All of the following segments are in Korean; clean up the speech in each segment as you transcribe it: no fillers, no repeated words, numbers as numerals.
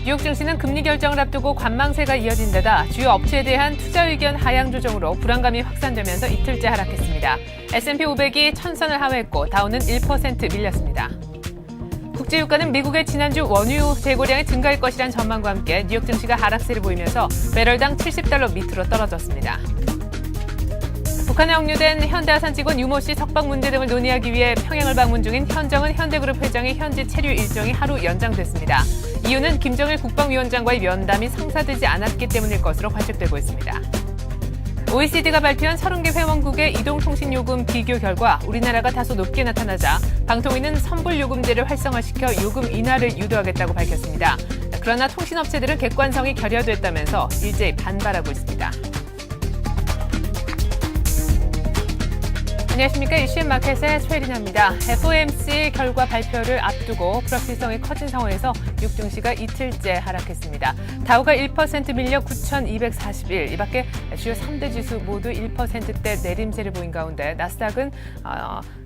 뉴욕 증시는 금리 결정을 앞두고 관망세가 이어진 데다 주요 업체에 대한 투자 의견 하향 조정으로 불안감이 확산되면서 이틀째 하락했습니다. S&P 500이 천선을 하회했고 다우는 1% 밀렸습니다. 국제유가는 미국의 지난주 원유 재고량이 증가할 것이란 전망과 함께 뉴욕 증시가 하락세를 보이면서 배럴당 70달러 밑으로 떨어졌습니다. 북한에 억류된 현대아산 직원 유모 씨 석방 문제 등을 논의하기 위해 평양을 방문 중인 현정은 현대그룹 회장의 현지 체류 일정이 하루 연장됐습니다. 이유는 김정일 국방위원장과의 면담이 성사되지 않았기 때문일 것으로 관측되고 있습니다. OECD가 발표한 30개 회원국의 이동통신요금 비교 결과 우리나라가 다소 높게 나타나자 방통위는 선불요금제를 활성화시켜 요금 인하를 유도하겠다고 밝혔습니다. 그러나 통신업체들은 객관성이 결여됐다면서 일제히 반발하고 있습니다. 안녕하십니까. 이슈앤 마켓의 최리나입니다. FOMC 결과 발표를 앞두고 불확실성이 커진 상황에서 뉴욕 증시가 이틀째 하락했습니다. 다우가 1% 밀려 9,241, 이 밖에 주요 3대 지수 모두 1%대 내림세를 보인 가운데 나스닥은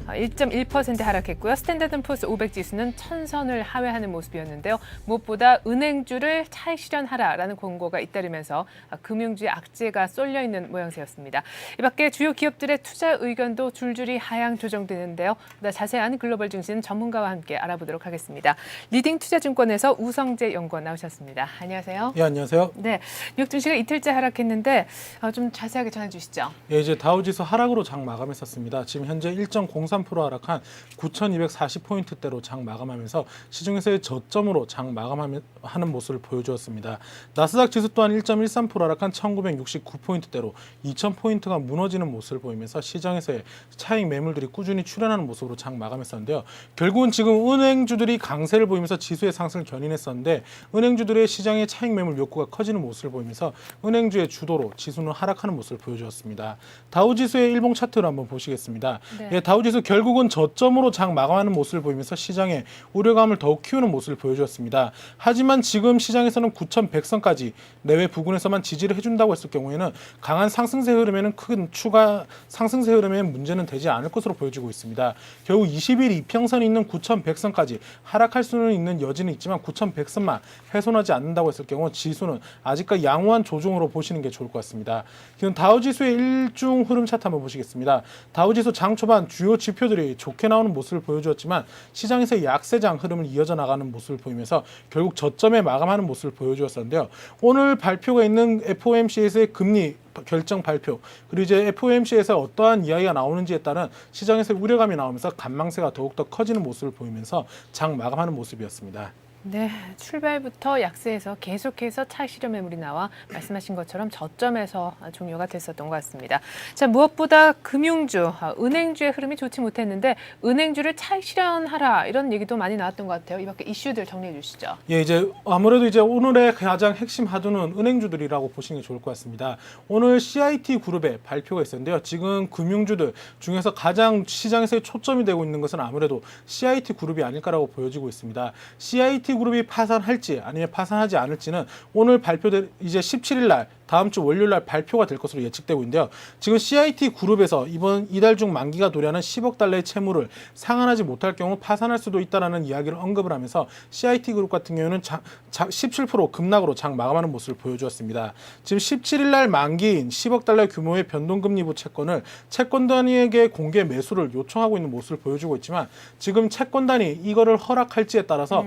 1.1% 하락했고요. 스탠다드 푸어스 500 지수는 천선을 하회하는 모습이었는데요. 무엇보다 은행주를 차익 실현하라라는 권고가 잇따르면서 금융주의 악재가 쏠려 있는 모양새였습니다. 이 밖에 주요 기업들의 투자 의견도 줄줄이 하향 조정되는데요. 보다 자세한 글로벌 증시는 전문가와 함께 알아보도록 하겠습니다. 리딩 투자증권에서 우성재 연구원 나오셨습니다. 안녕하세요. 예, 안녕하세요. 네, 뉴욕 증시가 이틀째 하락했는데 좀 자세하게 전해주시죠. 예, 이제 다우지수 하락으로 장 마감했었습니다. 지금 현재 1.03% 하락한 9,240포인트대로 장 마감하면서 시중에서의 저점으로 장 마감하는 모습을 보여주었습니다. 나스닥 지수 또한 1.13% 하락한 1,969포인트대로 2,000포인트가 무너지는 모습을 보이면서 시장에서의 차익 매물들이 꾸준히 출현하는 모습으로 장 마감했었는데요. 결국은 지금 은행주들이 강세를 보이면서 지수의 상승을 견인했었는데 은행주들의 시장의 차익 매물 욕구가 커지는 모습을 보이면서 은행주의 주도로 지수는 하락하는 모습을 보여주었습니다. 다우지수의 일봉 차트를 한번 보시겠습니다. 네. 예, 다우지수 결국은 저점으로 장 마감하는 모습을 보이면서 시장의 우려감을 더욱 키우는 모습을 보여주었습니다. 하지만 지금 시장에서는 9,100선까지 내외 부근에서만 지지를 해준다고 했을 경우에는 강한 상승세 흐름에는 큰 추가 상승세 흐름에는 문제는 되지 않을 것으로 보여지고 있습니다. 결국 20일 이평선이 있는 9,100선까지 하락할 수는 있는 여지는 있지만 9,100선만 훼손하지 않는다고 했을 경우 지수는 아직까지 양호한 조정으로 보시는 게 좋을 것 같습니다. 지금 다우지수의 일중 흐름 차트 한번 보시겠습니다. 다우지수 장 초반 주요 지표들이 좋게 나오는 모습을 보여주었지만 시장에서 약세장 흐름을 이어져 나가는 모습을 보이면서 결국 저점에 마감하는 모습을 보여주었었는데요. 오늘 발표가 있는 FOMC에서의 금리 결정 발표 그리고 이제 FOMC에서 어떠한 이야기가 나오는지에 따른 시장에서 우려감이 나오면서 관망세가 더욱더 커지는 모습을 보이면서 장 마감하는 모습이었습니다. 네, 출발부터 약세에서 계속해서 차익 실현 매물이 나와 말씀하신 것처럼 저점에서 종료가 됐었던 것 같습니다. 자, 무엇보다 금융주, 은행주의 흐름이 좋지 못했는데 은행주를 차익 실현하라 이런 얘기도 많이 나왔던 것 같아요. 이 밖에 이슈들 정리해 주시죠. 예, 이제 아무래도 이제 오늘의 가장 핵심 하두는 은행주들이라고 보시는 게 좋을 것 같습니다. 오늘 CIT 그룹의 발표가 있었는데요. 지금 금융주들 중에서 가장 시장에서 초점이 되고 있는 것은 아무래도 CIT 그룹이 아닐까라고 보여지고 있습니다. CIT 그룹이 파산할지 아니면 파산하지 않을지는 오늘 발표될 이제 17일 날 다음 주 월요일 날 발표가 될 것으로 예측되고 있는데요. 지금 CIT 그룹에서 이달 중 만기가 도래하는 10억 달러의 채무를 상환하지 못할 경우 파산할 수도 있다라는 이야기를 언급을 하면서 CIT 그룹 같은 경우는 17% 급락으로 장 마감하는 모습을 보여주었습니다. 지금 17일 날 만기인 10억 달러 규모의 변동금리부 채권을 채권단위에게 공개 매수를 요청하고 있는 모습을 보여주고 있지만 지금 채권단이 이거를 허락할지에 따라서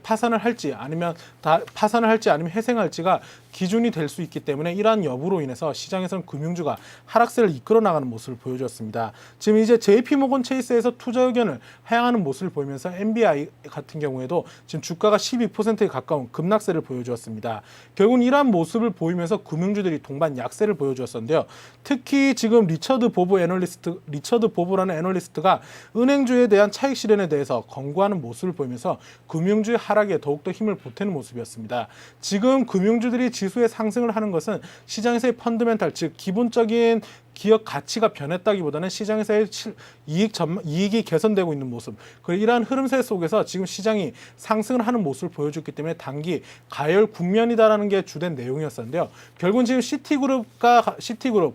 파산을 할지 아니면 회생할지가 기준이 될 수 있기 때문에 이러한 여부로 인해서 시장에서는 금융주가 하락세를 이끌어 나가는 모습을 보여줬습니다. 지금 이제 JP모건 체이스에서 투자 의견을 하향하는 모습을 보이면서 NBI 같은 경우에도 지금 주가가 12%에 가까운 급락세를 보여주었습니다. 결국은 이러한 모습을 보이면서 금융주들이 동반 약세를 보여주었었는데요. 특히 지금 리처드 보브라는 애널리스트가 은행주에 대한 차익 실현에 대해서 권고하는 모습을 보이면서 금융주의 하락에 더욱더 힘을 보태는 모습이었습니다. 지금 금융주들이 지수의 상승을 하는 것은 시장에서의 펀더멘탈, 즉 기본적인 기업 가치가 변했다기보다는 시장에서의 이익이 개선되고 있는 모습. 그리고 이러한 흐름세 속에서 지금 시장이 상승을 하는 모습을 보여줬기 때문에 단기 가열 국면이다라는 게 주된 내용이었었는데요. 결국은 지금 시티그룹,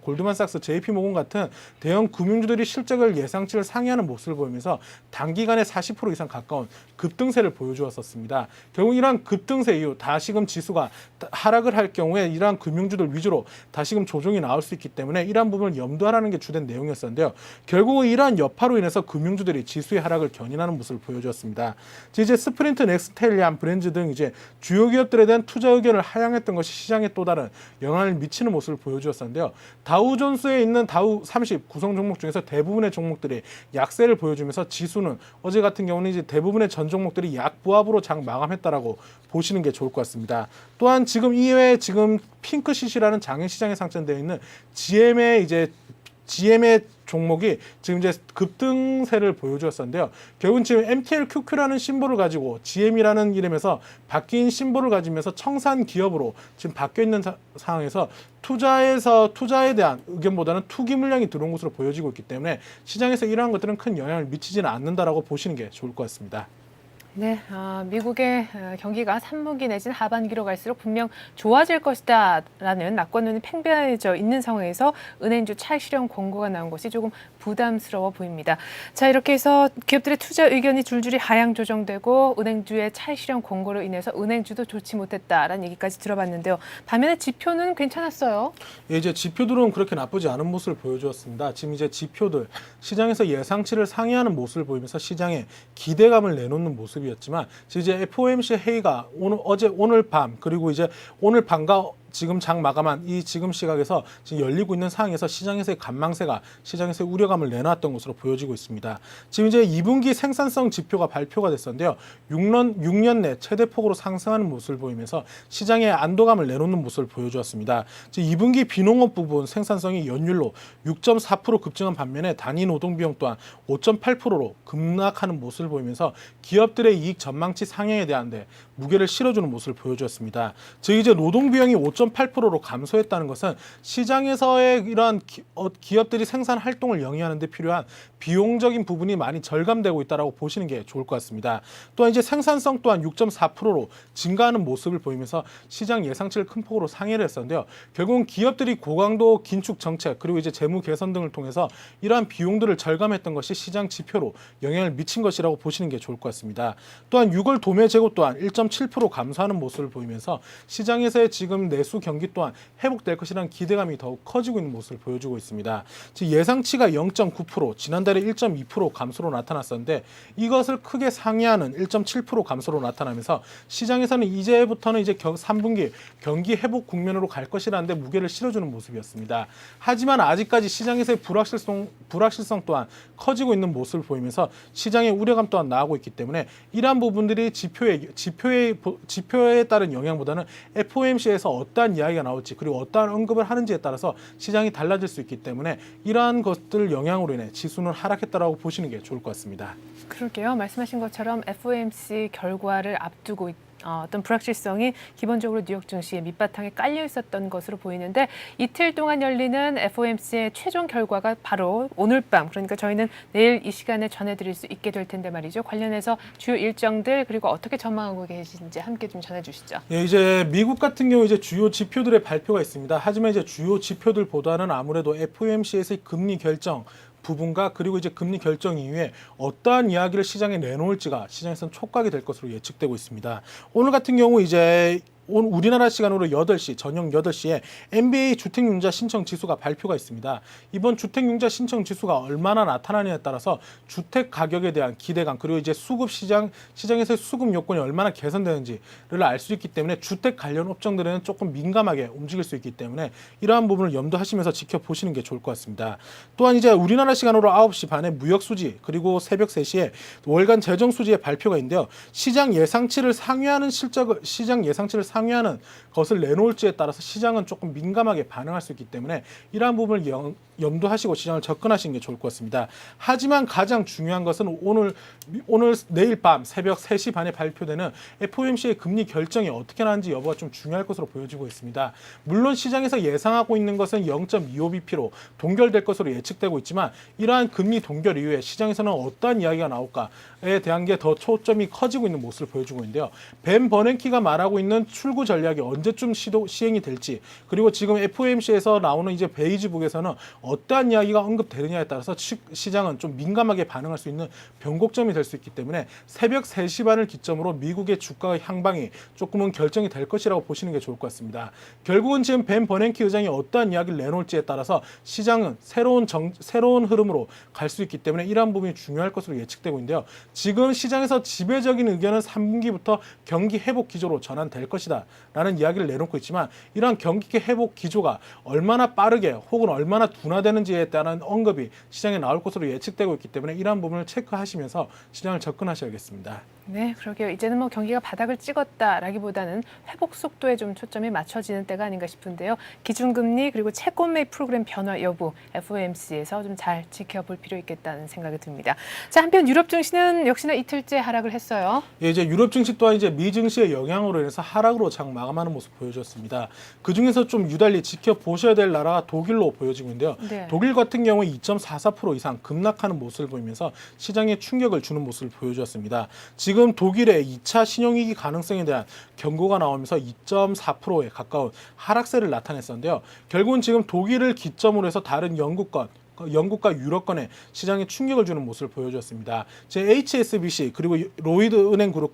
골드만삭스, JP모건 같은 대형 금융주들이 실적을 예상치를 상회하는 모습을 보이면서 단기간에 40% 이상 가까운 급등세를 보여주었었습니다. 결국 이러한 급등세 이후 다시금 지수가 하락을 할 경우에 이러한 금융주들 위주로 다시금 조정이 나올 수 있기 때문에 이러한 부분을 염두하라는 게 주된 내용이었었는데요. 결국 이러한 여파로 인해서 금융주들이 지수의 하락을 견인하는 모습을 보여주었습니다. 이제 스프린트, 넥스텔리안, 브랜즈 등 이제 주요 기업들에 대한 투자 의견을 하향했던 것이 시장에 또 다른 영향을 미치는 모습을 보여주었었는데요. 다우존스에 있는 다우 30 구성 종목 중에서 대부분의 종목들이 약세를 보여주면서 지수는 어제 같은 경우는 이제 대부분의 전 종목들이 약보합으로 장 마감했다라고 보시는 게 좋을 것 같습니다. 또한 지금 이외에 지금 핑크시시라는 장외시장에 상장되어 있는 GM의 종목이 지금 이제 급등세를 보여주었었는데요. 결국은 지금 MTLQQ라는 심볼을 가지고 GM이라는 이름에서 바뀐 심볼을 가지면서 청산 기업으로 지금 바뀌어 있는 상황에서 투자에 대한 의견보다는 투기 물량이 들어온 것으로 보여지고 있기 때문에 시장에서 이러한 것들은 큰 영향을 미치지는 않는다라고 보시는 게 좋을 것 같습니다. 네, 미국의 경기가 3분기 내지는 하반기로 갈수록 분명 좋아질 것이다라는 낙관론이 팽배해져 있는 상황에서 은행주 차익 실현 공고가 나온 것이 조금 부담스러워 보입니다. 자, 이렇게 해서 기업들의 투자 의견이 줄줄이 하향 조정되고 은행주의 차익 실현 공고로 인해서 은행주도 좋지 못했다라는 얘기까지 들어봤는데요. 반면에 지표는 괜찮았어요. 예, 이제 지표들은 그렇게 나쁘지 않은 모습을 보여주었습니다. 지금 이제 지표들 시장에서 예상치를 상회하는 모습을 보이면서 시장에 기대감을 내놓는 모습이었지만 이제 FOMC 회의가 오늘 밤 그리고 이제 오늘 밤과 지금 장 마감한 이 지금 시각에서 지금 열리고 있는 상황에서 시장에서의 관망세가 시장에서의 우려감을 내놨던 것으로 보여지고 있습니다. 지금 이제 2분기 생산성 지표가 발표가 됐었는데요. 6년 내 최대폭으로 상승하는 모습을 보이면서 시장에 안도감을 내놓는 모습을 보여주었습니다. 2분기 비농업 부분 생산성이 연율로 6.4% 급증한 반면에 단위 노동 비용 또한 5.8%로 급락하는 모습을 보이면서 기업들의 이익 전망치 상향에 대한 데 무게를 실어주는 모습을 보여주었습니다. 즉 이제 노동 비용이 5.8%로 감소했다는 것은 시장에서의 이러한 기업들이 생산 활동을 영위하는 데 필요한 비용적인 부분이 많이 절감되고 있다고 보시는 게 좋을 것 같습니다. 또한 이제 생산성 또한 6.4%로 증가하는 모습을 보이면서 시장 예상치를 큰 폭으로 상회를 했었는데요. 결국은 기업들이 고강도 긴축 정책 그리고 이제 재무 개선 등을 통해서 이러한 비용들을 절감했던 것이 시장 지표로 영향을 미친 것이라고 보시는 게 좋을 것 같습니다. 또한 6월 도매 재고 또한 1.7% 감소하는 모습을 보이면서 시장에서의 지금 내수 경기 또한 회복될 것이라는 기대감이 더욱 커지고 있는 모습을 보여주고 있습니다. 즉 예상치가 0.9%, 지난달에 1.2% 감소로 나타났었는데 이것을 크게 상회하는 1.7% 감소로 나타나면서 시장에서는 이제부터는 이제 3분기 경기 회복 국면으로 갈 것이라는 데 무게를 실어주는 모습이었습니다. 하지만 아직까지 시장에서의 불확실성 또한 커지고 있는 모습을 보이면서 시장의 우려감 또한 나오고 있기 때문에 이러한 부분들이 지표에 따른 영향보다는 FOMC에서 어떠한 이야기가 나올지 그리고 어떠한 언급을 하는지에 따라서 시장이 달라질 수 있기 때문에 이러한 것들 영향으로 인해 지수는 하락했다라고 보시는 게 좋을 것 같습니다. 그럴게요. 말씀하신 것처럼 FOMC 결과를 앞두고 어떤 불확실성이 기본적으로 뉴욕 증시의 밑바탕에 깔려 있었던 것으로 보이는데 이틀 동안 열리는 FOMC의 최종 결과가 바로 오늘 밤, 그러니까 저희는 내일 이 시간에 전해드릴 수 있게 될 텐데 말이죠. 관련해서 주요 일정들 그리고 어떻게 전망하고 계신지 함께 좀 전해주시죠. 예, 이제 미국 같은 경우 이제 주요 지표들의 발표가 있습니다. 하지만 이제 주요 지표들보다는 아무래도 FOMC에서의 금리 결정 부분과 그리고 이제 금리 결정 이후에 어떠한 이야기를 시장에 내놓을지가 시장에서는 촉각이 될 것으로 예측되고 있습니다. 오늘 같은 경우 이제 우리나라 시간으로 8시, 저녁 8시에 NBA 주택융자 신청 지수가 발표가 있습니다. 이번 주택융자 신청 지수가 얼마나 나타나느냐에 따라서 주택 가격에 대한 기대감 그리고 이제 시장에서의 수급 요건이 얼마나 개선되는지를 알 수 있기 때문에 주택 관련 업종들은 조금 민감하게 움직일 수 있기 때문에 이러한 부분을 염두하시면서 지켜보시는 게 좋을 것 같습니다. 또한 이제 우리나라 시간으로 9시 반에 무역 수지 그리고 새벽 3시에 월간 재정 수지의 발표가 있는데요. 시장 예상치를 상회하는 상회하는 것을 내놓을지에 따라서 시장은 조금 민감하게 반응할 수 있기 때문에 이러한 부분을 염두하시고 시장을 접근하시는 게 좋을 것 같습니다. 하지만 가장 중요한 것은 오늘 내일 밤 새벽 3시 반에 발표되는 FOMC의 금리 결정이 어떻게 나는지 여부가 좀 중요할 것으로 보여지고 있습니다. 물론 시장에서 예상하고 있는 것은 0.25bp로 동결될 것으로 예측되고 있지만 이러한 금리 동결 이후에 시장에서는 어떠한 이야기가 나올까에 대한 게 더 초점이 커지고 있는 모습을 보여주고 있는데요. 벤 버냉키가 말하고 있는 출구 전략이 언제쯤 시행이 될지, 그리고 지금 FOMC에서 나오는 이제 베이지북에서는 어떠한 이야기가 언급되느냐에 따라서 시장은 좀 민감하게 반응할 수 있는 변곡점이 될 수 있기 때문에 새벽 3시 반을 기점으로 미국의 주가 향방이 조금은 결정이 될 것이라고 보시는 게 좋을 것 같습니다. 결국은 지금 벤 버냉키 의장이 어떠한 이야기를 내놓을지에 따라서 시장은 새로운 흐름으로 갈 수 있기 때문에 이러한 부분이 중요할 것으로 예측되고 있는데요. 지금 시장에서 지배적인 의견은 3분기부터 경기 회복 기조로 전환될 것이다 라는 이야기를 내놓고 있지만, 이러한 경기 회복 기조가 얼마나 빠르게 혹은 얼마나 둔화되는지에 따른 언급이 시장에 나올 것으로 예측되고 있기 때문에 이러한 부분을 체크하시면서 시장을 접근하셔야겠습니다. 네, 그러게요. 이제는 뭐 경기가 바닥을 찍었다라기보다는 회복 속도에 좀 초점이 맞춰지는 때가 아닌가 싶은데요. 기준금리 그리고 채권 매입 프로그램 변화 여부 FOMC에서 좀 잘 지켜볼 필요 있겠다는 생각이 듭니다. 자, 한편 유럽 증시는 역시나 이틀째 하락을 했어요. 예, 이제 유럽 증시 또한 이제 미 증시의 영향으로 인해서 하락으로 장 마감하는 모습 보여줬습니다. 그 중에서 좀 유달리 지켜보셔야 될 나라가 독일로 보여지고 있는데요. 네. 독일 같은 경우에 2.44% 이상 급락하는 모습을 보이면서 시장에 충격을 주는 모습을 보여주었습니다. 지금 독일의 2차 신용위기 가능성에 대한 경고가 나오면서 2.4%에 가까운 하락세를 나타냈었는데요. 결국은 지금 독일을 기점으로 해서 다른 영국과 유럽권에 시장에 충격을 주는 모습을 보여주었습니다. 제 HSBC 그리고 로이드 은행그룹,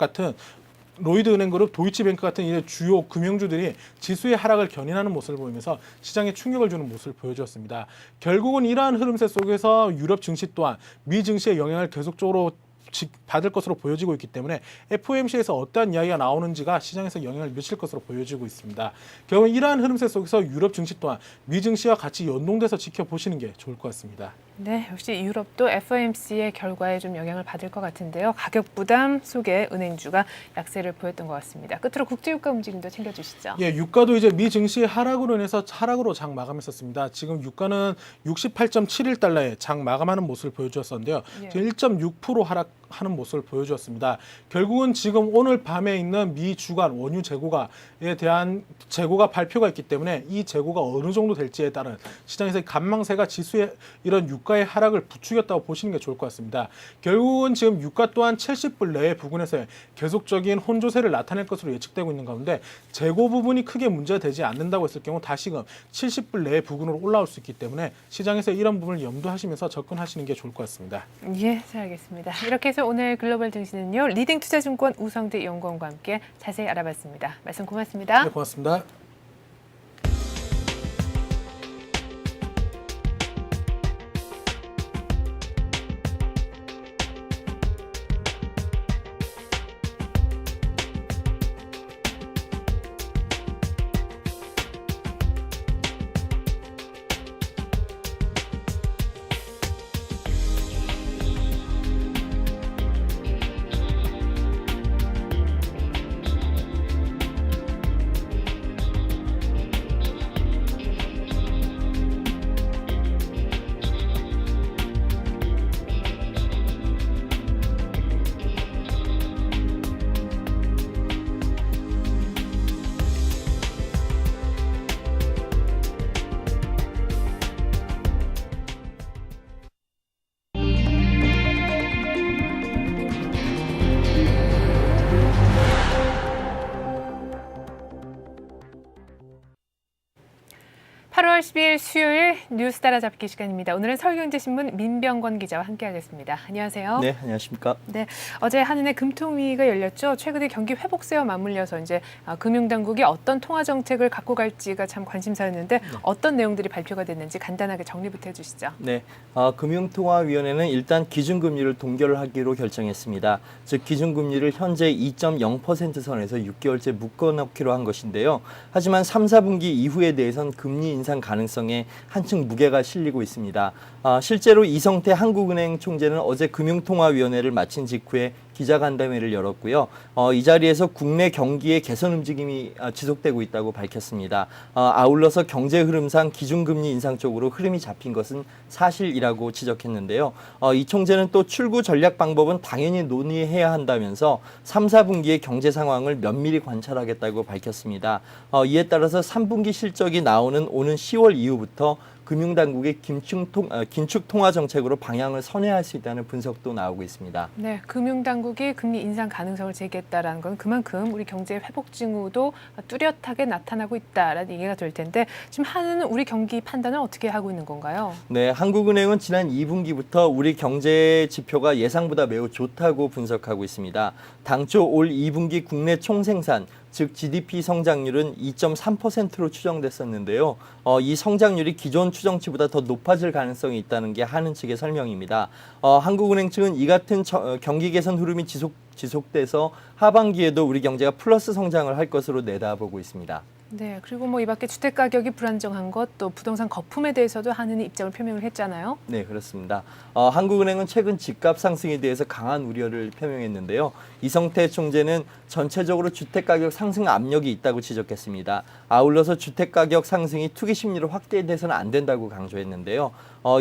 도이치뱅크 같은 이제 주요 금융주들이 지수의 하락을 견인하는 모습을 보이면서 시장에 충격을 주는 모습을 보여주었습니다. 결국은 이러한 흐름세 속에서 유럽 증시 또한 미 증시의 영향을 계속적으로 받을 것으로 보여지고 있기 때문에 FOMC에서 어떠한 이야기가 나오는지가 시장에서 영향을 미칠 것으로 보여지고 있습니다. 결국 이러한 흐름세 속에서 유럽 증시 또한 미 증시와 같이 연동돼서 지켜보시는 게 좋을 것 같습니다. 네, 역시 유럽도 FOMC의 결과에 좀 영향을 받을 것 같은데요. 가격 부담 속에 은행주가 약세를 보였던 것 같습니다. 끝으로 국제유가 움직임도 챙겨주시죠. 예, 유가도 이제 미 증시의 하락으로 인해서 하락으로 장 마감했었습니다. 지금 유가는 68.71달러에 장 마감하는 모습을 보여주었었는데요. 예. 1.6% 하락하는 모습을 보여주었습니다. 결국은 지금 오늘 밤에 있는 미 주간 원유 재고가에 대한 재고가 발표가 있기 때문에 이 재고가 어느 정도 될지에 따른 시장에서의 관망세가 지수의 이런 유가의 하락을 부추겼다고 보시는 게 좋을 것 같습니다. 결국은 지금 유가 또한 70불 내외 부근에서의 계속적인 혼조세를 나타낼 것으로 예측되고 있는 가운데 재고 부분이 크게 문제가 되지 않는다고 했을 경우 다시금 70불 내외 부근으로 올라올 수 있기 때문에 시장에서 이런 부분을 염두하시면서 접근하시는 게 좋을 것 같습니다. 예, 잘 알겠습니다. 이렇게 해서 오늘 글로벌 증시는요. 리딩투자증권 우성대 연구원과 함께 자세히 알아봤습니다. 말씀 고맙습니다. 네, 고맙습니다. (8월 10일) 수요일 뉴스 따라잡기 시간입니다. 오늘은 서울경제신문 민병건 기자와 함께하겠습니다. 안녕하세요. 네, 안녕하십니까. 네, 어제 한은의 금통위가 열렸죠. 최근에 경기 회복세와 맞물려서 이제 금융당국이 어떤 통화 정책을 갖고 갈지가 참 관심사였는데 어떤 내용들이 발표가 됐는지 간단하게 정리부터 해주시죠. 네, 금융통화위원회는 일단 기준금리를 동결하기로 결정했습니다. 즉 기준금리를 현재 2.0% 선에서 6개월째 묶어놓기로 한 것인데요. 하지만 3, 4분기 이후에 대해선 금리 인상 가능성에 한층 무게가 실리고 있습니다. 실제로 이성태 한국은행 총재는 어제 금융통화위원회를 마친 직후에 기자간담회를 열었고요. 이 자리에서 국내 경기의 개선 움직임이 지속되고 있다고 밝혔습니다. 아울러서 경제 흐름상 기준금리 인상 쪽으로 흐름이 잡힌 것은 사실이라고 지적했는데요. 이 총재는 또 출구 전략 방법은 당연히 논의해야 한다면서 3, 4분기의 경제 상황을 면밀히 관찰하겠다고 밝혔습니다. 이에 따라서 3분기 실적이 나오는 오는 10월 이후부터 금융당국의 긴축 통화 정책으로 방향을 선회할 수 있다는 분석도 나오고 있습니다. 네, 금융당국이 금리 인상 가능성을 제기했다라는 건 그만큼 우리 경제의 회복 징후도 뚜렷하게 나타나고 있다라는 얘기가 될 텐데 지금 하는 우리 경기 판단은 어떻게 하고 있는 건가요? 네, 한국은행은 지난 2분기부터 우리 경제 지표가 예상보다 매우 좋다고 분석하고 있습니다. 당초 올 2분기 국내 총생산, 즉 GDP 성장률은 2.3%로 추정됐었는데요. 이 성장률이 기존 추정치보다 더 높아질 가능성이 있다는 게 한은 측의 설명입니다. 한국은행 측은 이 같은 경기 개선 흐름이 지속돼서 하반기에도 우리 경제가 플러스 성장을 할 것으로 내다보고 있습니다. 네, 그리고 뭐 이 밖에 주택 가격이 불안정한 것, 또 부동산 거품에 대해서도 한은이 입장을 표명을 했잖아요. 네, 그렇습니다. 한국은행은 최근 집값 상승에 대해서 강한 우려를 표명했는데요. 이성태 총재는 전체적으로 주택 가격 상승 압력이 있다고 지적했습니다. 아울러서 주택 가격 상승이 투기 심리로 확대돼서는 안 된다고 강조했는데요.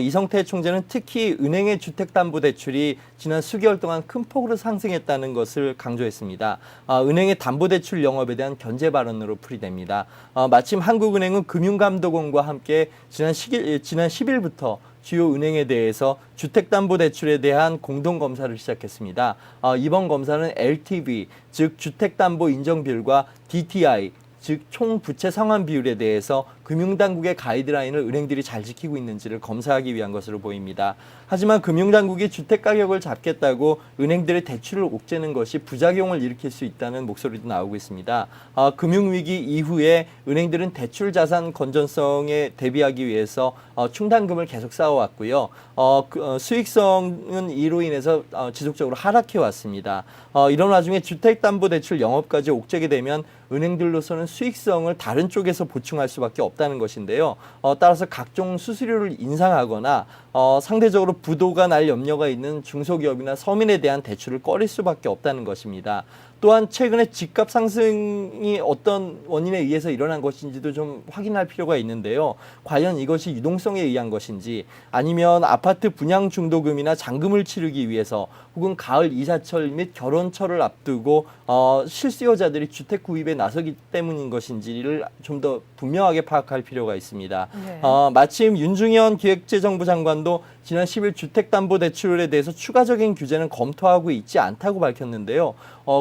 이성태 총재는 특히 은행의 주택담보대출이 지난 수개월 동안 큰 폭으로 상승했다는 것을 강조했습니다. 은행의 담보대출 영업에 대한 견제 발언으로 풀이됩니다. 마침 한국은행은 금융감독원과 함께 지난 10일부터 주요 은행에 대해서 주택담보대출에 대한 공동검사를 시작했습니다. 이번 검사는 LTV, 즉 주택담보인정비율과 DTI, 즉 총 부채 상환 비율에 대해서 금융당국의 가이드라인을 은행들이 잘 지키고 있는지를 검사하기 위한 것으로 보입니다. 하지만 금융당국이 주택가격을 잡겠다고 은행들의 대출을 옥죄는 것이 부작용을 일으킬 수 있다는 목소리도 나오고 있습니다. 금융위기 이후에 은행들은 대출 자산 건전성에 대비하기 위해서 충당금을 계속 쌓아왔고요. 수익성은 이로 인해서 지속적으로 하락해 왔습니다. 이런 와중에 주택담보대출 영업까지 옥죄게 되면 은행들로서는 수익성을 다른 쪽에서 보충할 수밖에 없다는 것인데요. 따라서 각종 수수료를 인상하거나 상대적으로 부도가 날 염려가 있는 중소기업이나 서민에 대한 대출을 꺼릴 수밖에 없다는 것입니다. 또한 최근에 집값 상승이 어떤 원인에 의해서 일어난 것인지도 좀 확인할 필요가 있는데요. 과연 이것이 유동성에 의한 것인지 아니면 아파트 분양 중도금이나 잔금을 치르기 위해서 혹은 가을 이사철 및 결혼철을 앞두고 실수요자들이 주택 구입에 나서기 때문인 것인지를 좀 더 분명하게 파악할 필요가 있습니다. 네. 마침 윤중현 기획재정부 장관도 지난 10일 주택담보대출에 대해서 추가적인 규제는 검토하고 있지 않다고 밝혔는데요.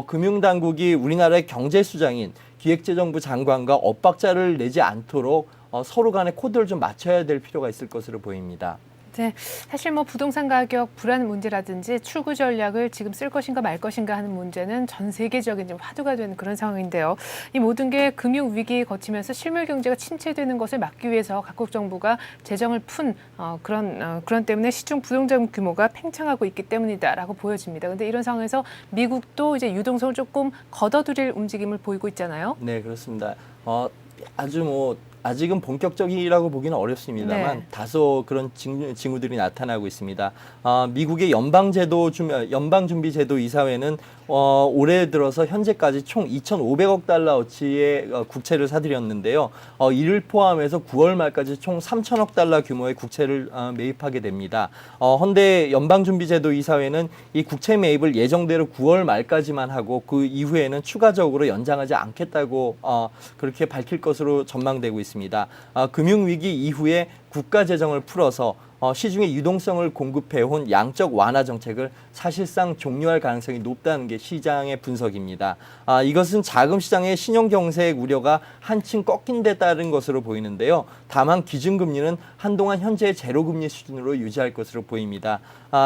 금융당국이 우리나라의 경제수장인 기획재정부 장관과 엇박자를 내지 않도록 서로 간의 코드를 좀 맞춰야 될 필요가 있을 것으로 보입니다. 네, 사실 뭐 부동산 가격 불안 문제라든지 출구 전략을 지금 쓸 것인가 말 것인가 하는 문제는 전 세계적인 좀 화두가 되는 그런 상황인데요. 이 모든 게 금융 위기 거치면서 실물 경제가 침체되는 것을 막기 위해서 각국 정부가 재정을 푼 그런 때문에 시중 부동산 규모가 팽창하고 있기 때문이다라고 보여집니다. 그런데 이런 상황에서 미국도 이제 유동성을 조금 걷어들일 움직임을 보이고 있잖아요. 네, 그렇습니다. 아직은 본격적이라고 보기는 어렵습니다만 네. 다소 그런 징후들이 나타나고 있습니다. 미국의 연방준비제도 이사회는 올해 들어서 현재까지 총 2,500억 달러어치의 국채를 사들였는데요. 이를 포함해서 9월 말까지 총 3,000억 달러 규모의 국채를 매입하게 됩니다. 헌데 연방준비제도 이사회는 이 국채 매입을 예정대로 9월 말까지만 하고 그 이후에는 추가적으로 연장하지 않겠다고 그렇게 밝힐 것으로 전망되고 있습니다. 금융위기 이후에 국가 재정을 풀어서 시중에 유동성을 공급해온 양적 완화 정책을 사실상 종료할 가능성이 높다는 게 시장의 분석입니다. 이것은 자금 시장의 신용 경색 우려가 한층 꺾인 데 따른 것으로 보이는데요. 다만 기준금리는 한동안 현재의 제로금리 수준으로 유지할 것으로 보입니다.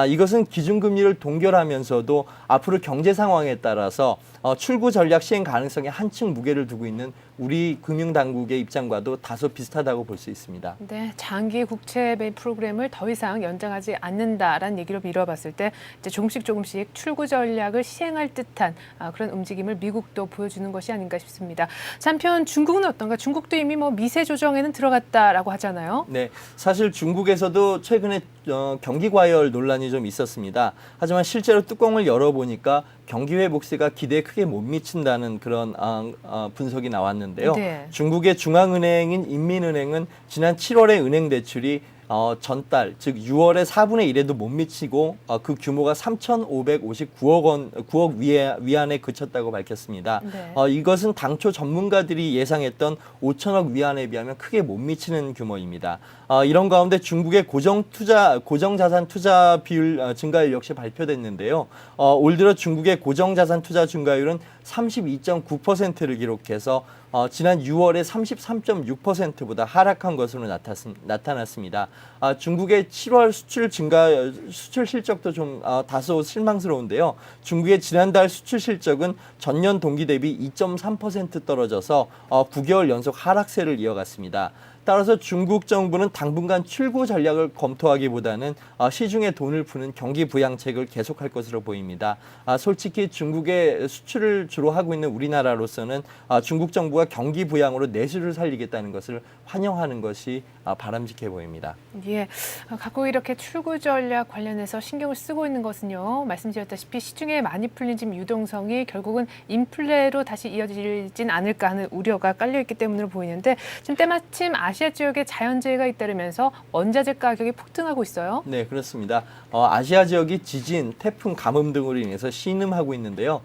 이것은 기준금리를 동결하면서도 앞으로 경제 상황에 따라서 출구 전략 시행 가능성에 한층 무게를 두고 있는 우리 금융당국의 입장과도 다소 비슷하다고 볼 수 있습니다. 네, 장기 국채 매입 프로그램을 더 이상 연장하지 않는다라는 얘기로 미뤄봤을 때 이제 조금씩 출구 전략을 시행할 듯한 그런 움직임을 미국도 보여주는 것이 아닌가 싶습니다. 한편 중국은 어떤가? 중국도 이미 뭐 미세 조정에는 들어갔다라고 하잖아요. 네, 사실 중국에서도 최근에 경기 과열 논란이 좀 있었습니다. 하지만 실제로 뚜껑을 열어보니까 경기 회복세가 기대에 크게 못 미친다는 그런 분석이 나왔는데요. 네. 중국의 중앙은행인 인민은행은 지난 7월에 은행 대출이 전달, 즉 6월에 4분의 1에도 못 미치고 그 규모가 3,559억 위안에 그쳤다고 밝혔습니다. 네. 이것은 당초 전문가들이 예상했던 5천억 위안에 비하면 크게 못 미치는 규모입니다. 이런 가운데 중국의 고정자산 투자 비율 증가율 역시 발표됐는데요. 올 들어 중국의 고정자산 투자 증가율은 32.9%를 기록해서 지난 6월에 33.6%보다 하락한 것으로 나타났습니다. 중국의 7월 수출 실적도 좀 다소 실망스러운데요. 중국의 지난달 수출 실적은 전년 동기 대비 2.3% 떨어져서 9개월 연속 하락세를 이어갔습니다. 따라서 중국 정부는 당분간 출구 전략을 검토하기보다는 시중에 돈을 푸는 경기 부양책을 계속할 것으로 보입니다. 솔직히 중국의 수출을 주로 하고 있는 우리나라로서는 중국 정부가 경기 부양으로 내수를 살리겠다는 것을 환영하는 것이 바람직해 보입니다. 예, 갖고 이렇게 출구 전략 관련해서 신경을 쓰고 있는 것은요. 말씀드렸다시피 시중에 많이 풀린 지금 유동성이 결국은 인플레로 다시 이어지진 않을까 하는 우려가 깔려있기 때문으로 보이는데 지금 때마침 아시아 지역에 자연재해가 잇따르면서 원자재 가격이 폭등하고 있어요. 네, 그렇습니다. 아시아 지역이 지진, 태풍, 가뭄 등으로 인해서 신음하고 있는데요.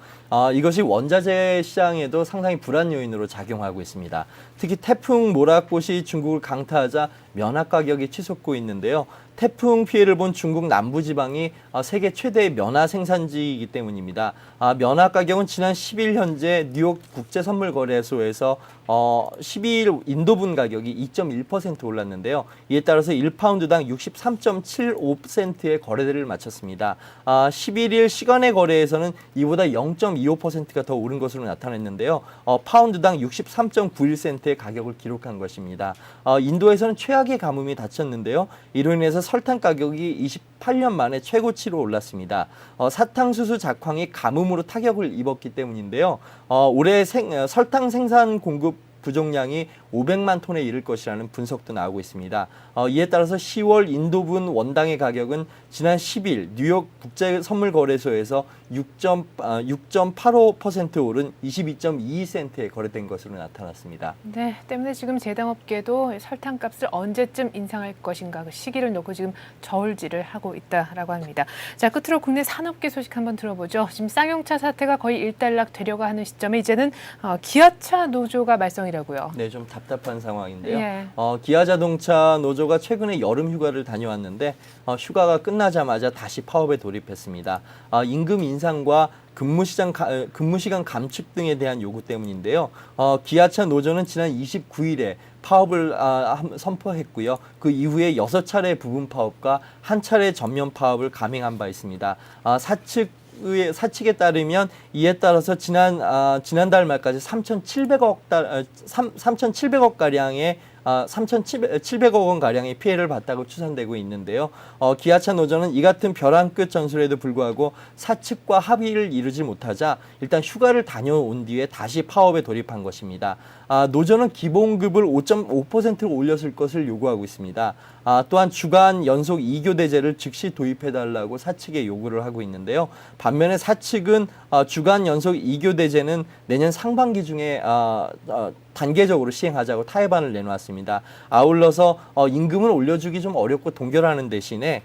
이것이 원자재 시장에도 상당히 불안 요인으로 작용하고 있습니다. 특히 태풍 모락봇이 중국을 강타하자 면화 가격이 치솟고 있는데요. 태풍 피해를 본 중국 남부지방이 세계 최대의 면화 생산지이기 때문입니다. 면화 가격은 지난 10일 현재 뉴욕 국제선물거래소에서 12일 인도분 가격이 2.1% 올랐는데요. 이에 따라서 1파운드당 63.75센트의 거래대를 마쳤습니다. 11일 시간의 거래에서는 이보다 0.25%가 더 오른 것으로 나타났는데요. 파운드당 63.91센트의 가격을 기록한 것입니다. 인도에서는 최악의 가뭄이 닥쳤는데요. 이로 인해서 설탕 가격이 28년 만에 최고치로 올랐습니다. 사탕수수 작황이 가뭄으로 타격을 입었기 때문인데요. 올해 설탕 생산 공급 부족량이 500만 톤에 이를 것이라는 분석도 나오고 있습니다. 이에 따라서 10월 인도분 원당의 가격은 지난 10일 뉴욕 국제선물거래소에서 6.85% 오른 22.22센트에 거래된 것으로 나타났습니다. 네, 때문에 지금 제당업계도 설탕값을 언제쯤 인상할 것인가 그 시기를 놓고 지금 저울질을 하고 있다라고 합니다. 자, 끝으로 국내 산업계 소식 한번 들어보죠. 지금 쌍용차 사태가 거의 일단락 되려고 하는 시점에 이제는 기아차 노조가 말썽이라고요. 네, 좀 답답한 상황인데요. 예. 기아자동차 노조가 최근에 여름 휴가를 다녀왔는데 휴가가 끝나자마자 다시 파업에 돌입했습니다. 임금 인상과 근무 시간 감축 등에 대한 요구 때문인데요. 기아차 노조는 지난 29일에 파업을 선포했고요. 그 이후에 6차례 부분 파업과 1차례 전면 파업을 감행한 바 있습니다. 사측에 따르면 이에 따라서 지난달 말까지 3,700억 가량의 3,700억 원 가량의 피해를 봤다고 추산되고 있는데요. 기아차 노조는 이 같은 벼랑 끝 전술에도 불구하고 사측과 합의를 이루지 못하자 일단 휴가를 다녀온 뒤에 다시 파업에 돌입한 것입니다. 노조는 기본급을 5.5%로 올렸을 것을 요구하고 있습니다. 또한 주간 연속 2교대제를 즉시 도입해달라고 사측에 요구를 하고 있는데요. 반면에 사측은 주간 연속 2교대제는 내년 상반기 중에 단계적으로 시행하자고 타협안을 내놓았습니다. 아울러서 임금을 올려주기 좀 어렵고 동결하는 대신에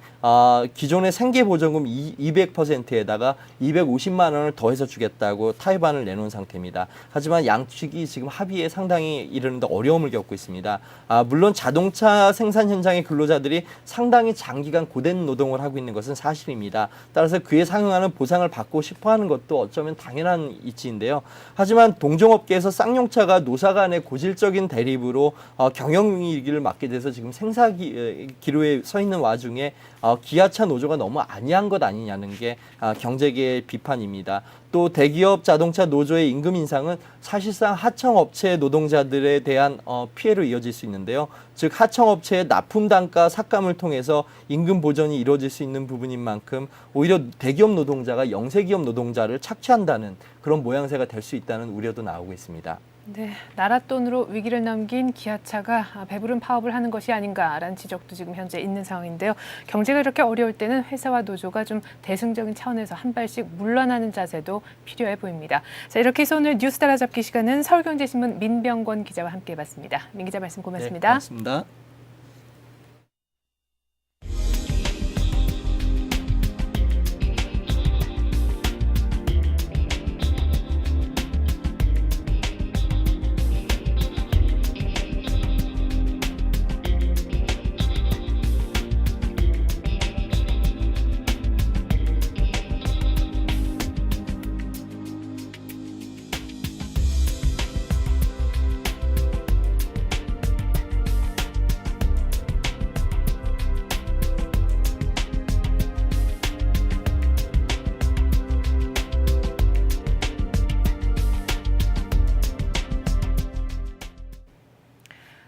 기존의 생계보조금 200%에다가 250만 원을 더해서 주겠다고 타협안을 내놓은 상태입니다. 하지만 양측이 지금 합의에 상당히 이르는데 어려움을 겪고 있습니다. 물론 자동차 생산 현장의 근로자들이 상당히 장기간 고된 노동을 하고 있는 것은 사실입니다. 따라서 그에 상응하는 보상을 받고 싶어하는 것도 어쩌면 당연한 이치인데요. 하지만 동종업계에서 쌍용차가 노사 간의 고질적인 대립으로 경영위기를 맞게 돼서 지금 생사기로에 서 있는 와중에 기아차 노조가 너무 안이한 것 아니냐는 게 경제계의 비판입니다. 또 대기업 자동차 노조의 임금 인상은 사실상 하청업체 노동자들에 대한 피해로 이어질 수 있는데요. 즉 하청업체의 납품 단가 삭감을 통해서 임금 보전이 이루어질 수 있는 부분인 만큼 오히려 대기업 노동자가 영세기업 노동자를 착취한다는 그런 모양새가 될 수 있다는 우려도 나오고 있습니다. 네, 나라 돈으로 위기를 넘긴 기아차가 배부른 파업을 하는 것이 아닌가라는 지적도 지금 현재 있는 상황인데요. 경제가 이렇게 어려울 때는 회사와 노조가 좀 대승적인 차원에서 한 발씩 물러나는 자세도 필요해 보입니다. 자, 이렇게 해서 오늘 뉴스 따라잡기 시간은 서울경제신문 민병권 기자와 함께 해봤습니다. 민 기자 말씀 고맙습니다. 네, 고맙습니다.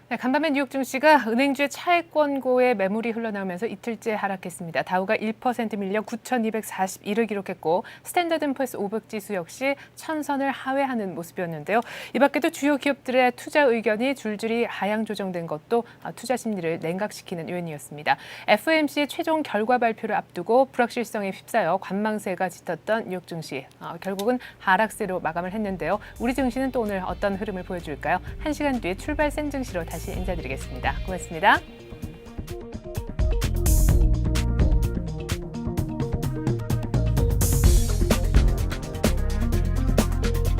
네, 간밤에 뉴욕 증시가 은행주의 차익 권고에 매물이 흘러나오면서 이틀째 하락했습니다. 다우가 1% 밀려 9,241을 기록했고 스탠더드앤푸어스 500 지수 역시 1,000선을 하회하는 모습이었는데요. 이 밖에도 주요 기업들의 투자 의견이 줄줄이 하향 조정된 것도 투자 심리를 냉각시키는 요인이었습니다. FOMC 최종 결과 발표를 앞두고 불확실성에 휩싸여 관망세가 짙었던 뉴욕 증시 결국은 하락세로 마감을 했는데요. 우리 증시는 또 오늘 어떤 흐름을 보여줄까요? 1시간 뒤에 출발 센 증시로 다시 인사드리겠습니다. 고맙습니다.